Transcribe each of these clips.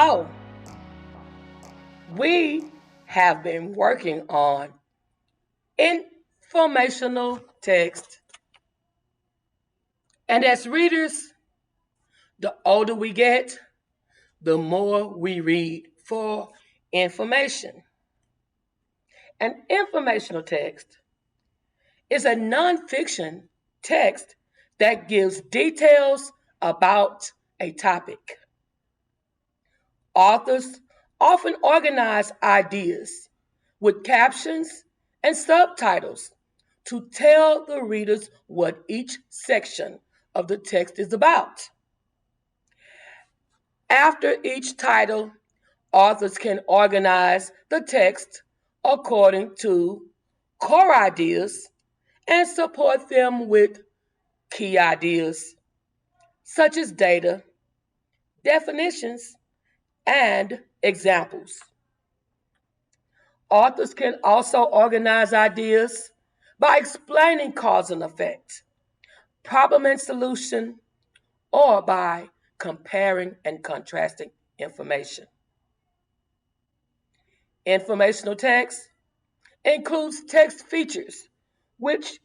Hello. We have been working on informational text. And as readers, the older we get, the more we read for information. An informational text is a nonfiction text that gives details about a topic. Authors often organize ideas with captions and subtitles to tell the readers what each section of the text is about. After each title, authors can organize the text according to core ideas and support them with key ideas such as data, definitions, and examples. Authors can also organize ideas by explaining cause and effect, problem and solution, or by comparing and contrasting information. Informational text includes text features, which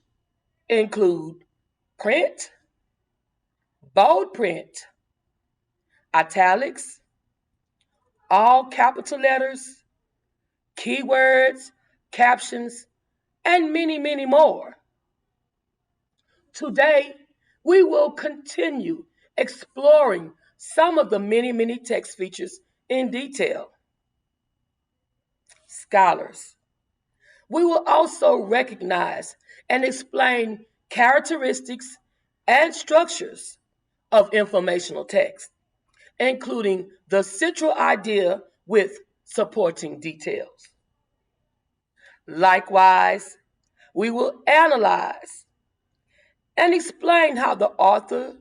include print, bold print, italics, all capital letters, keywords, captions, and many, many more. Today, we will continue exploring some of the many, many text features in detail. Scholars. We will also recognize and explain characteristics and structures of informational text, including the central idea with supporting details. Likewise, we will analyze and explain how the author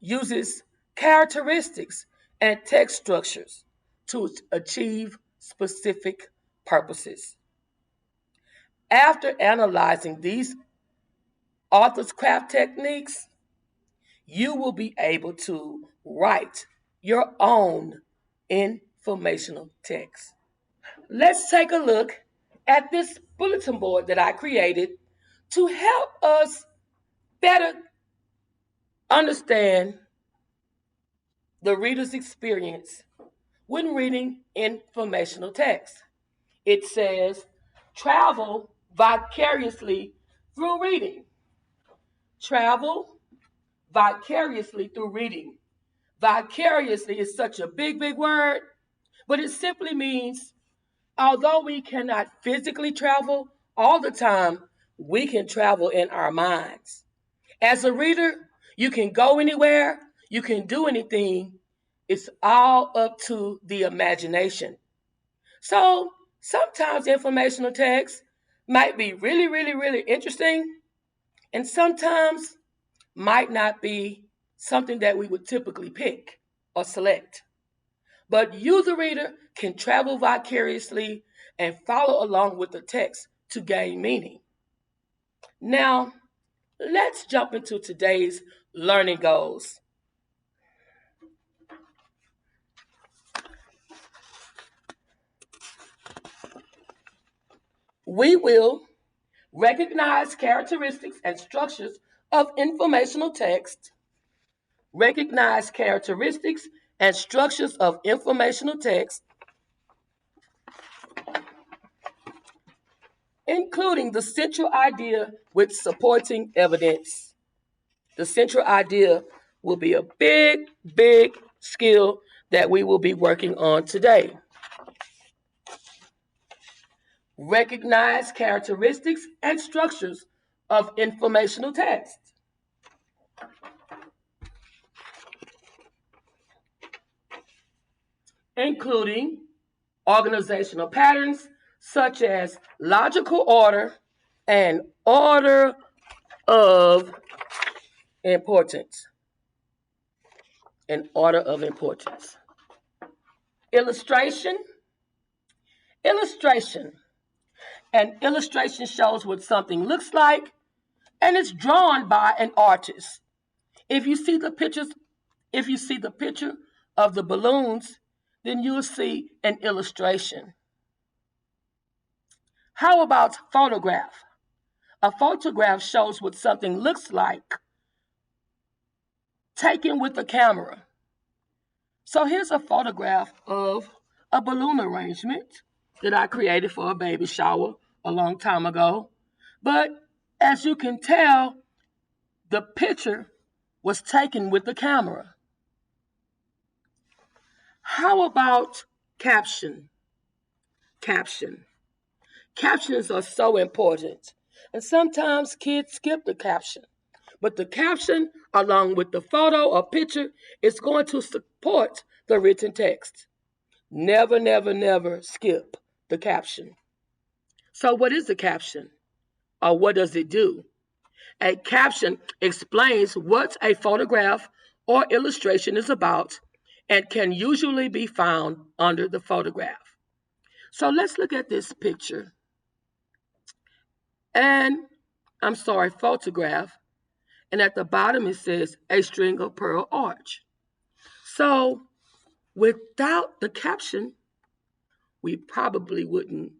uses characteristics and text structures to achieve specific purposes. After analyzing these author's craft techniques, you will be able to write your own informational text. Let's take a look at this bulletin board that I created to help us better understand the reader's experience when reading informational text. It says, travel vicariously through reading. Travel vicariously through reading. Vicariously is such a big, big word, but it simply means although we cannot physically travel all the time, we can travel in our minds. As a reader, you can go anywhere, you can do anything. It's all up to the imagination. So sometimes informational text might be really, really, really interesting, and sometimes might not be something that we would typically pick or select. But you, the reader, can travel vicariously and follow along with the text to gain meaning. Now, let's jump into today's learning goals. We will recognize characteristics and structures of informational text, recognize characteristics and structures of informational text, including the central idea with supporting evidence. The central idea will be a big, big skill that we will be working on today. Recognize characteristics and structures of informational text. Including organizational patterns such as logical order and order of importance. An order of importance. Illustration. Illustration. An illustration shows what something looks like, and it's drawn by an artist. If you see the picture of the balloons, then you'll see an illustration. How about photograph? A photograph shows what something looks like taken with a camera. So here's a photograph of a balloon arrangement that I created for a baby shower a long time ago. But as you can tell, the picture was taken with the camera. How about caption? Captions are so important. And sometimes kids skip the caption. But the caption, along with the photo or picture, is going to support the written text. Never, never, never skip the caption. So what is a caption? Or what does it do? A caption explains what a photograph or illustration is about and can usually be found under the photograph. So let's look at this picture. Photograph. And at the bottom it says a string of pearl arch. So without the caption, we probably wouldn't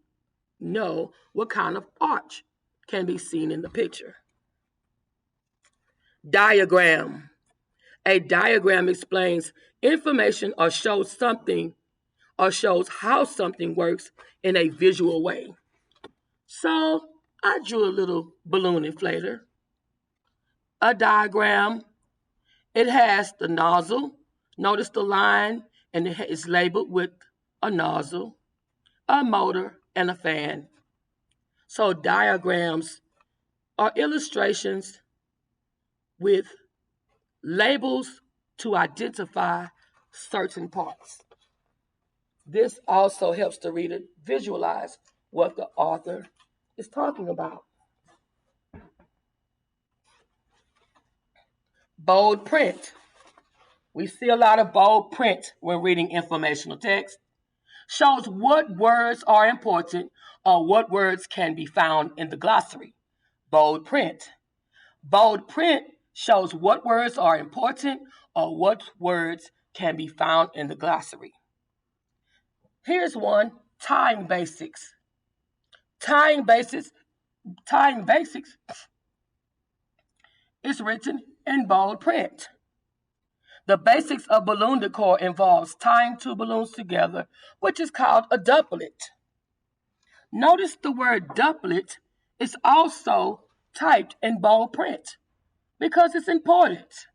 know what kind of arch can be seen in the picture. Diagram. A diagram explains information or shows how something works in a visual way. So I drew a little balloon inflator. A diagram. It has the nozzle. Notice the line, and it is labeled with a nozzle, a motor, and a fan. So diagrams are illustrations with labels to identify certain parts. This also helps the reader visualize what the author is talking about. Bold print. We see a lot of bold print when reading informational text. Shows what words are important or what words can be found in the glossary. Bold print. Bold print shows what words are important or what words can be found in the glossary. Here's one, tying basics. Tying basics is written in bold print. The basics of balloon decor involves tying two balloons together, which is called a doublet. Notice the word doublet is also typed in bold print because it's important.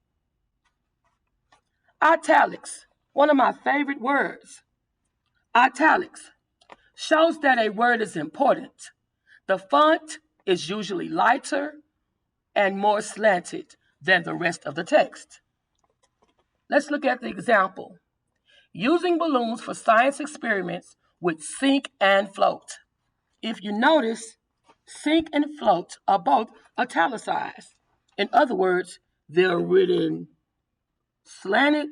Italics, one of my favorite words. Italics shows that a word is important. The font is usually lighter and more slanted than the rest of the text. Let's look at the example. Using balloons for science experiments with sink and float. If you notice, sink and float are both italicized. In other words, they're written slanted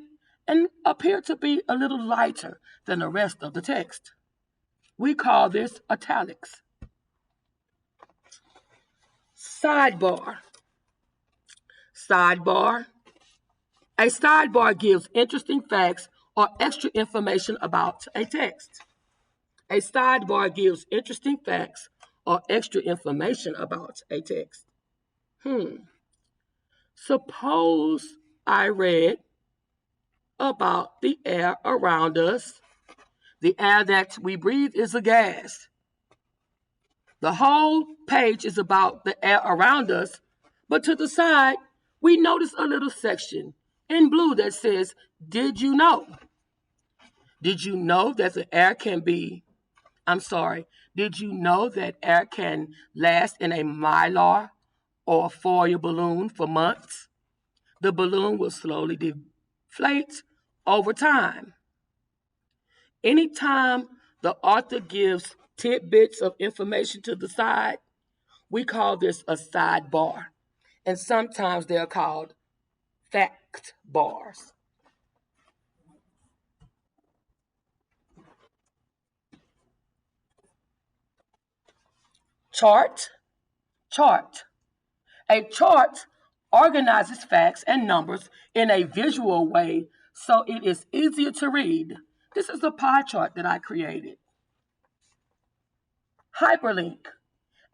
and appear to be a little lighter than the rest of the text. We call this italics. Sidebar. Sidebar. A sidebar gives interesting facts or extra information about a text. A sidebar gives interesting facts or extra information about a text. Suppose I read about the air around us. The air that we breathe is a gas. The whole page is about the air around us, but to the side, we notice a little section in blue that says, did you know? Did you know that did you know that air can last in a mylar or foil balloon for months? The balloon will slowly deflate over time. Anytime the author gives tidbits of information to the side, we call this a sidebar. And sometimes they're called fact bars. Chart. A chart organizes facts and numbers in a visual way so it is easier to read. This is a pie chart that I created. Hyperlink.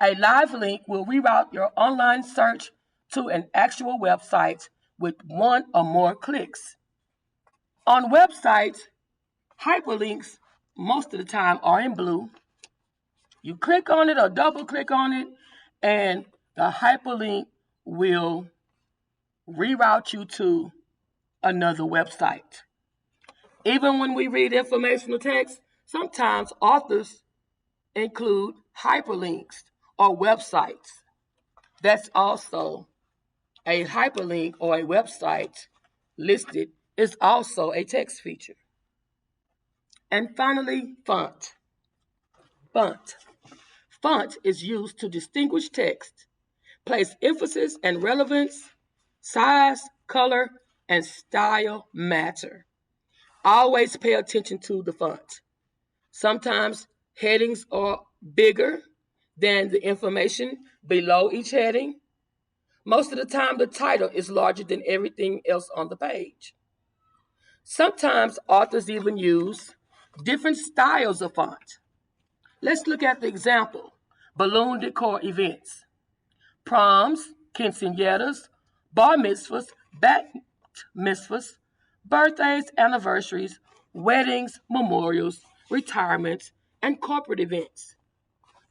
A live link will reroute your online search to an actual website with one or more clicks. On websites, hyperlinks most of the time are in blue. You click on it or double click on it, and the hyperlink will reroute you to another website. Even when we read informational text, sometimes authors include hyperlinks or websites. That's also a hyperlink, or a website listed is also a text feature. And finally, font. Font. Font is used to distinguish text, place emphasis and relevance. Size, color, and style matter. Always pay attention to the font. Sometimes headings are bigger than the information below each heading. Most of the time, the title is larger than everything else on the page. Sometimes authors even use different styles of font. Let's look at the example. Balloon decor events. Proms, quinceañeras, bar mitzvahs, bat mitzvahs, birthdays, anniversaries, weddings, memorials, retirements, and corporate events.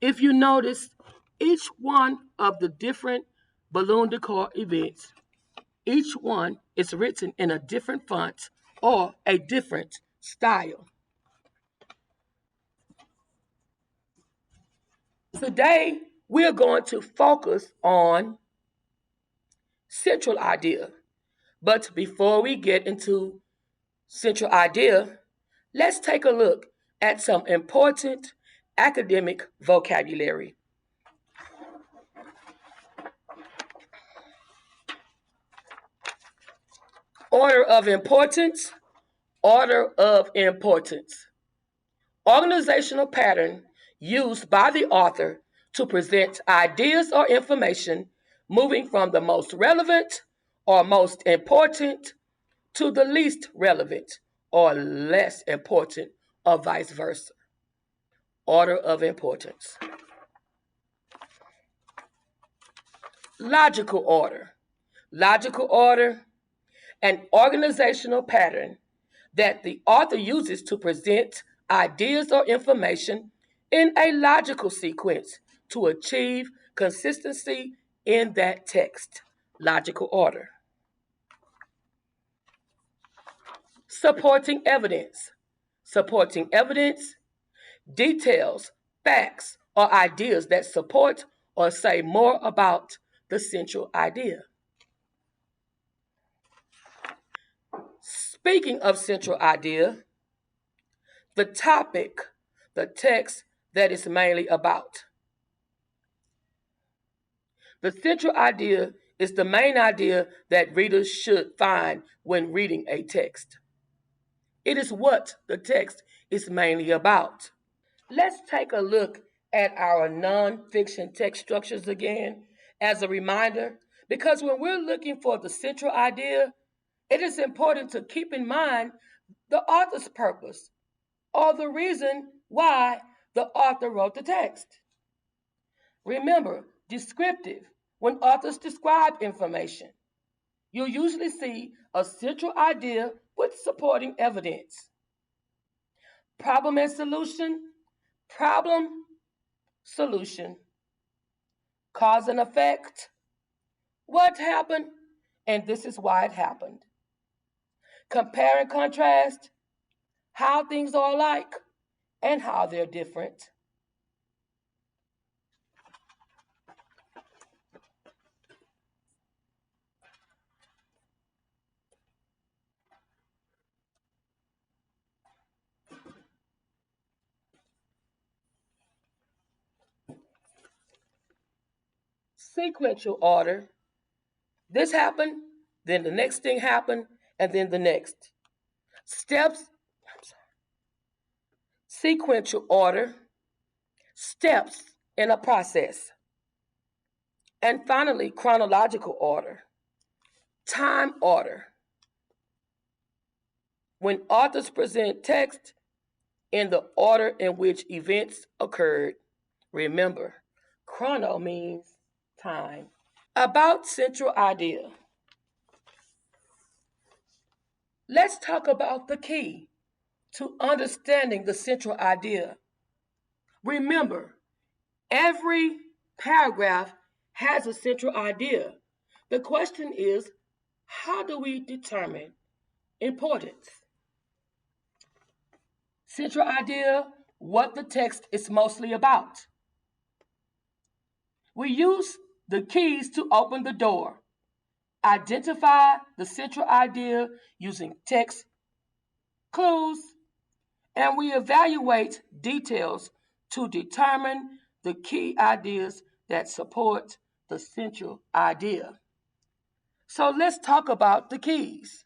If you notice, each one of the different balloon decor events, each one is written in a different font or a different style. Today, we're going to focus on central idea. But before we get into central idea, let's take a look at some important academic vocabulary. Order of importance. Order of importance. Organizational pattern used by the author to present ideas or information moving from the most relevant or most important to the least relevant or less important, or vice versa. Order of importance. Logical order. Logical order, an organizational pattern that the author uses to present ideas or information in a logical sequence to achieve consistency in that text. Logical order. Supporting evidence. Supporting evidence details, facts, or ideas that support or say more about the central idea. Speaking of central idea, the topic, the text that is mainly about. The central idea is the main idea that readers should find when reading a text. It is what the text is mainly about. Let's take a look at our nonfiction text structures again as a reminder, because when we're looking for the central idea, it is important to keep in mind the author's purpose or the reason why the author wrote the text. Remember, descriptive. When authors describe information, you'll usually see a central idea with supporting evidence. Problem and solution. Problem, solution. Cause and effect. What happened? And this is why it happened. Compare and contrast. How things are alike and how they're different. Sequential order. This happened, then the next thing happened, and then the next. Steps. Sequential order. Steps in a process. And finally, chronological order. Time order. When authors present text in the order in which events occurred, remember, chrono means time. About central idea. Let's talk about the key to understanding the central idea. Remember, every paragraph has a central idea. The question is, how do we determine importance? Central idea, what the text is mostly about. We use the keys to open the door. Identify the central idea using text clues, and we evaluate details to determine the key ideas that support the central idea. So let's talk about the keys.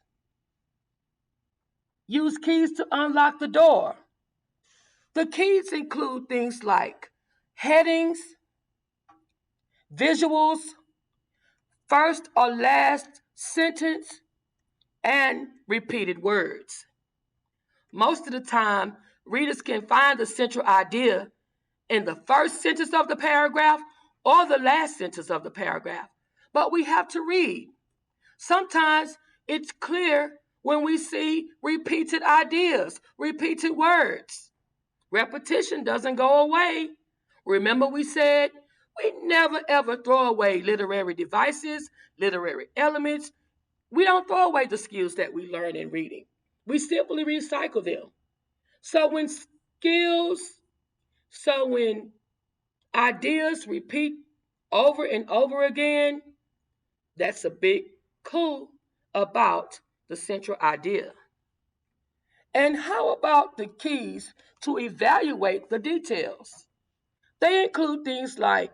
Use keys to unlock the door. The keys include things like headings, visuals, first or last sentence, and repeated words. Most of the time, readers can find the central idea in the first sentence of the paragraph or the last sentence of the paragraph, but we have to read. Sometimes it's clear when we see repeated ideas, repeated words. Repetition doesn't go away. Remember, we said we never ever throw away literary devices, literary elements. We don't throw away the skills that we learn in reading. We simply recycle them. So when ideas repeat over and over again, that's a big clue about the central idea. And how about the keys to evaluate the details? They include things like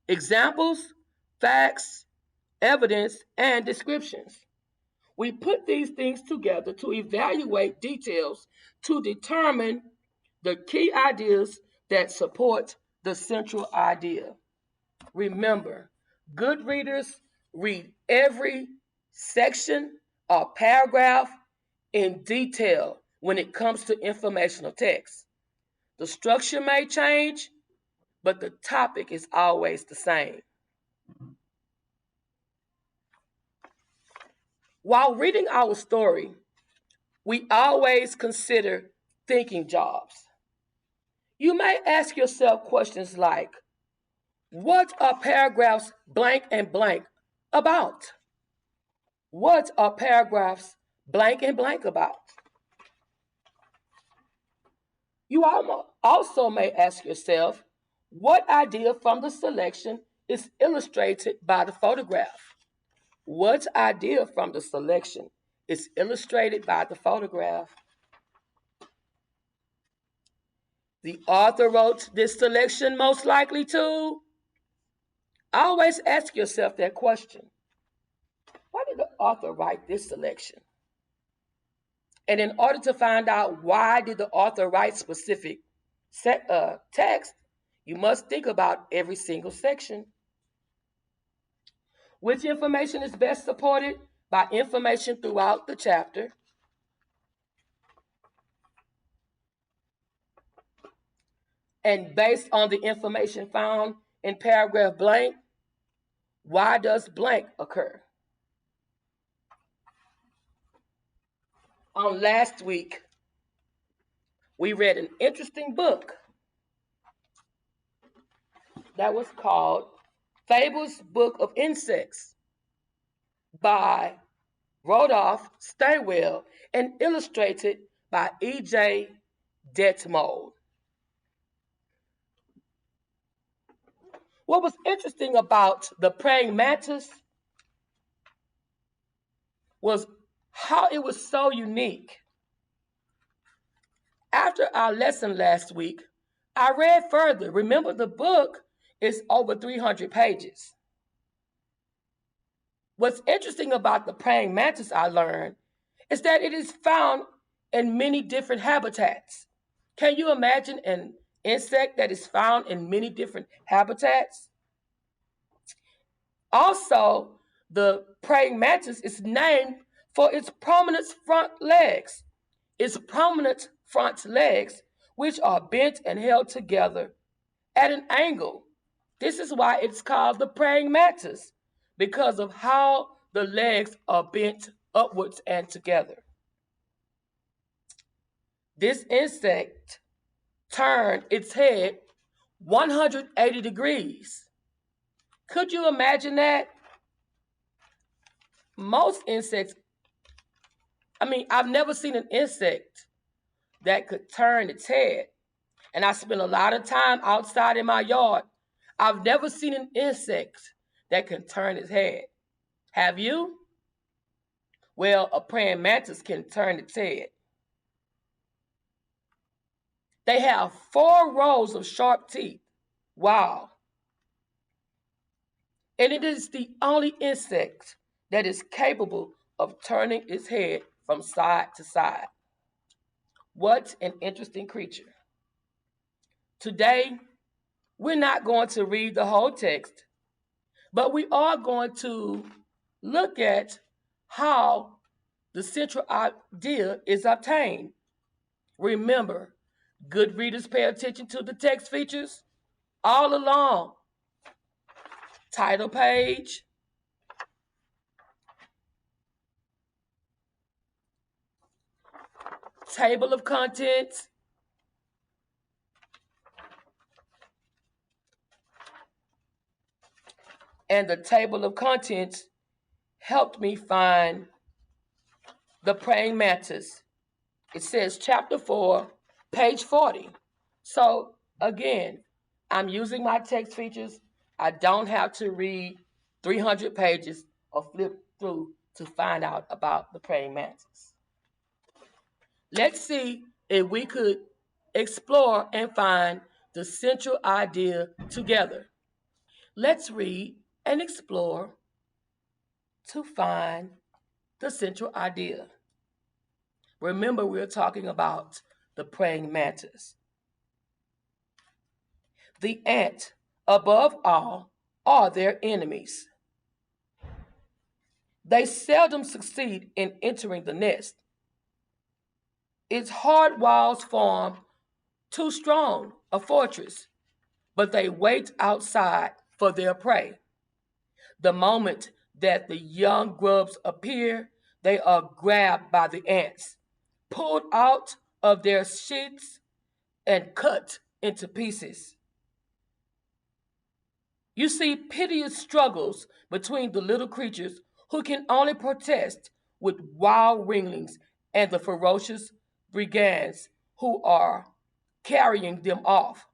examples, facts, evidence, and descriptions. We put these things together to evaluate details to determine the key ideas that support the central idea. Remember, good readers read every section or paragraph in detail when it comes to informational text. The structure may change, but the topic is always the same. While reading our story, we always consider thinking jobs. You may ask yourself questions like, what are paragraphs blank and blank about? What are paragraphs blank and blank about? You also may ask yourself, what idea from the selection is illustrated by the photograph? What idea from the selection is illustrated by the photograph? The author wrote this selection most likely to. Always ask yourself that question. Why did the author write this selection? And in order to find out why did the author write specific text, you must think about every single section. Which information is best supported by information throughout the chapter? And based on the information found in paragraph blank, why does blank occur? On last week, we read an interesting book that was called Fable's Book of Insects by Rodolphe Steinwell and illustrated by E.J. Detmold. What was interesting about the praying mantis was how it was so unique. After our lesson last week, I read further. Remember, the book is over 300 pages. What's interesting about the praying mantis, I learned, is that it is found in many different habitats. Can you imagine an insect that is found in many different habitats? Also, the praying mantis is named for its prominent front legs. its prominent front legs, which are bent and held together at an angle. This is why it's called the praying mantis, because of how the legs are bent upwards and together. This insect turned its head 180 degrees. Could you imagine that? Most insects, I've never seen an insect that could turn its head. And I spend a lot of time outside in my yard. I've never seen an insect that can turn its head. Have you? Well, a praying mantis can turn its head. They have 4 rows of sharp teeth. Wow. And it is the only insect that is capable of turning its head from side to side. What an interesting creature. Today, we're not going to read the whole text, but we are going to look at how the central idea is obtained. Remember, good readers pay attention to the text features all along. Title page, table of contents, and the table of contents helped me find the praying mantis. It says chapter 4, page 40. So again, I'm using my text features. I don't have to read 300 pages or flip through to find out about the praying mantis. Let's see if we could explore and find the central idea together. Let's read and explore to find the central idea. Remember, we're talking about the praying mantis. The ant, above all, are their enemies. They seldom succeed in entering the nest. Its hard walls form too strong a fortress, but they wait outside for their prey. The moment that the young grubs appear, they are grabbed by the ants, pulled out of their sheaths, and cut into pieces. You see piteous struggles between the little creatures who can only protest with wild ringlings and the ferocious brigands who are carrying them off.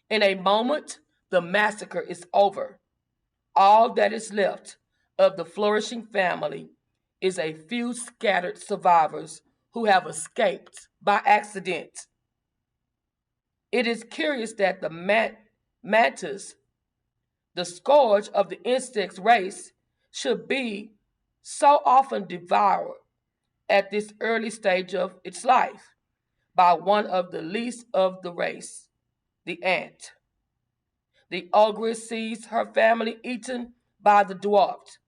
In a moment, the massacre is over. All that is left of the flourishing family is a few scattered survivors who have escaped by accident. It is curious that the mantis, the scourge of the insect race, should be so often devoured at this early stage of its life by one of the least of the race, the ant. The ogress sees her family eaten by the dwarf.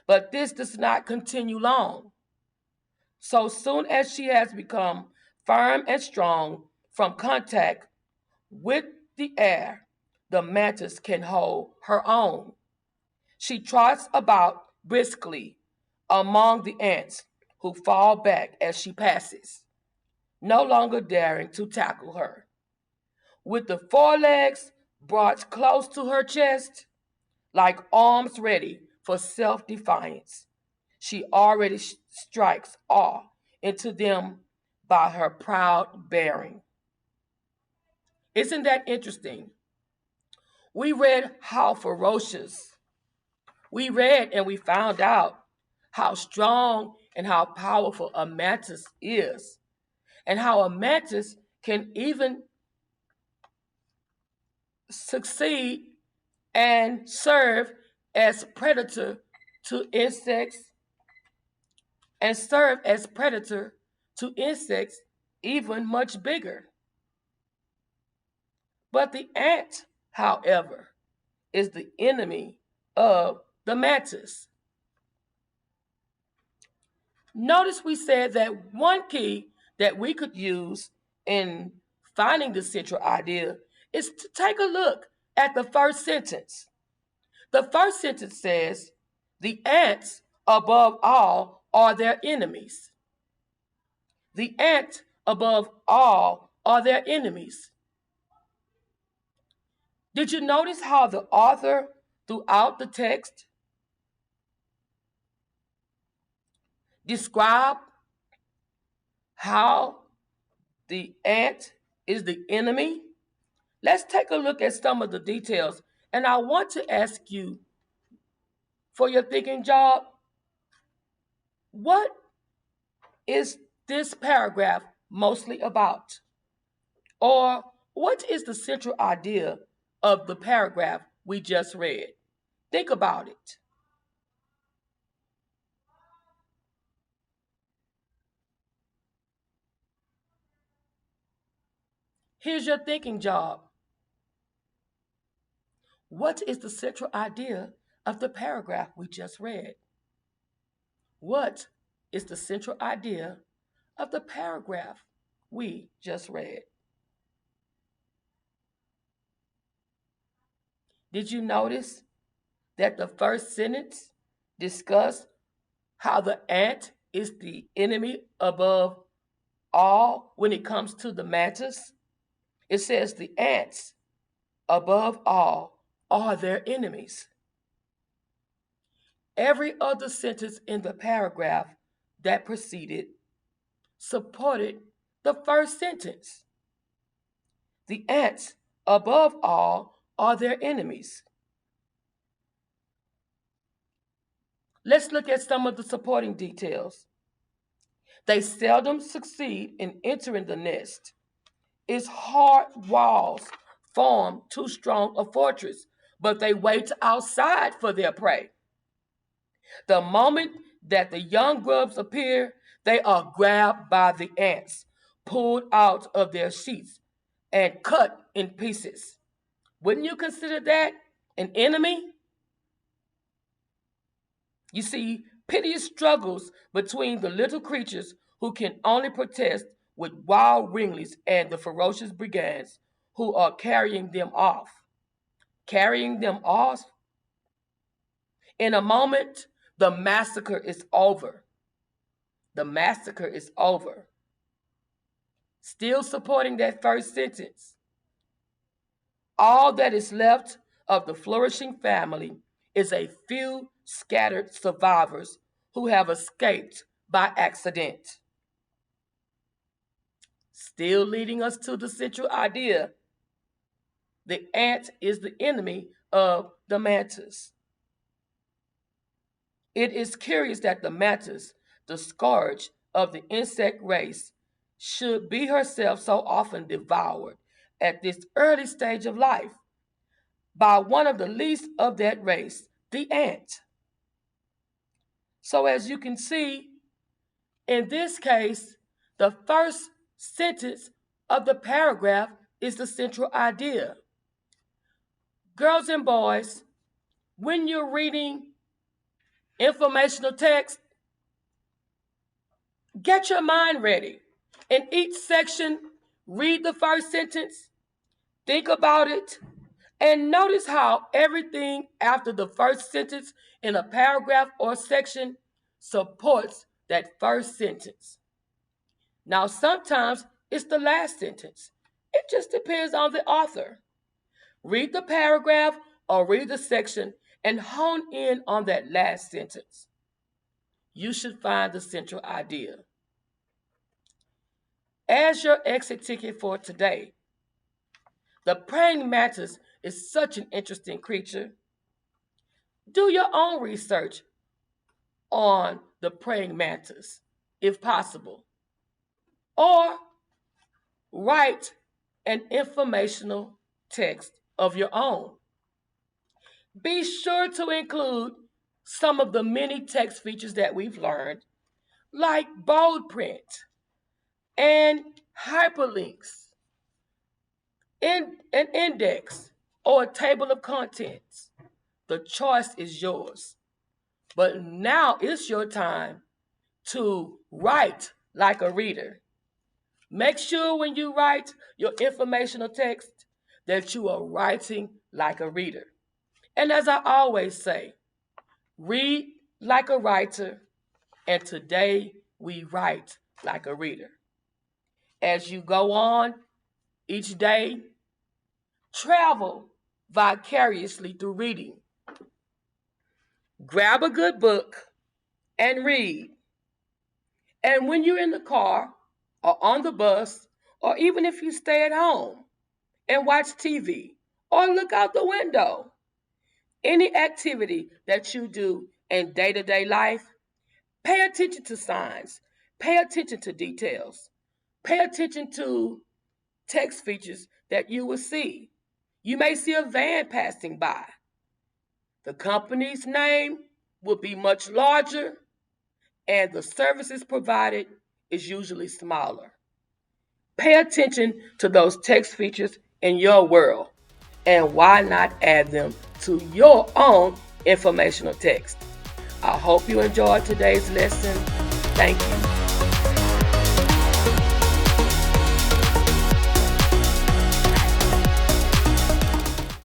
But this does not continue long. So soon as she has become firm and strong from contact with the air, the mantis can hold her own. She trots about briskly among the ants, who fall back as she passes, no longer daring to tackle her. With the forelegs brought close to her chest, like arms ready for self-defiance, she already strikes awe into them by her proud bearing. Isn't that interesting? We read how ferocious. We read and we found out how strong and how powerful a mantis is, and how a mantis can even succeed and serve as predator to insects even much bigger. But the ant, however, is the enemy of the mantis. Notice we said that one key that we could use in finding the central idea is to take a look at the first sentence. The first sentence says, the ants above all are their enemies. The ants above all are their enemies. Did you notice how the author throughout the text described how the ant is the enemy? Let's take a look at some of the details, and I want to ask you for your thinking job, what is this paragraph mostly about? Or what is the central idea of the paragraph we just read? Think about it. Here's your thinking job. What is the central idea of the paragraph we just read? What is the central idea of the paragraph we just read? Did you notice that the first sentence discussed how the ant is the enemy above all when it comes to the mantis? It says the ants above all are their enemies. Every other sentence in the paragraph that preceded supported the first sentence. The ants above all are their enemies. Let's look at some of the supporting details. They seldom succeed in entering the nest. Its hard walls form too strong a fortress, but they wait outside for their prey. The moment that the young grubs appear, they are grabbed by the ants, pulled out of their sheets, and cut in pieces. Wouldn't you consider that an enemy? You see, piteous struggles between the little creatures who can only protest with wild ringlets and the ferocious brigands who are carrying them off. Carrying them off? In a moment, the massacre is over. The massacre is over. Still supporting that first sentence. All that is left of the flourishing family is a few scattered survivors who have escaped by accident. Still leading us to the central idea. The ant is the enemy of the mantis. It is curious that the mantis, the scourge of the insect race, should be herself so often devoured at this early stage of life by one of the least of that race, the ant. So as you can see, in this case, the first sentence of the paragraph is the central idea. Girls and boys, when you're reading informational text, get your mind ready. In each section, read the first sentence, think about it, and notice how everything after the first sentence in a paragraph or section supports that first sentence. Now, sometimes it's the last sentence. It just depends on the author. Read the paragraph or read the section and hone in on that last sentence. You should find the central idea. As your exit ticket for today, the praying mantis is such an interesting creature. Do your own research on the praying mantis, if possible, or write an informational text of your own. Be sure to include some of the many text features that we've learned, like bold print and hyperlinks, an index, or a table of contents. The choice is yours. But now it's your time to write like a reader. Make sure when you write your informational text that you are writing like a reader. And as I always say, read like a writer, and today we write like a reader. As you go on each day, travel vicariously through reading. Grab a good book and read. And when you're in the car or on the bus, or even if you stay at home and watch TV or look out the window, any activity that you do in day-to-day life, pay attention to signs, pay attention to details, pay attention to text features that you will see. You may see a van passing by. The company's name will be much larger, and the services provided is usually smaller. Pay attention to those text features in your world, and why not add them to your own informational text? I hope you enjoyed today's lesson. Thank you.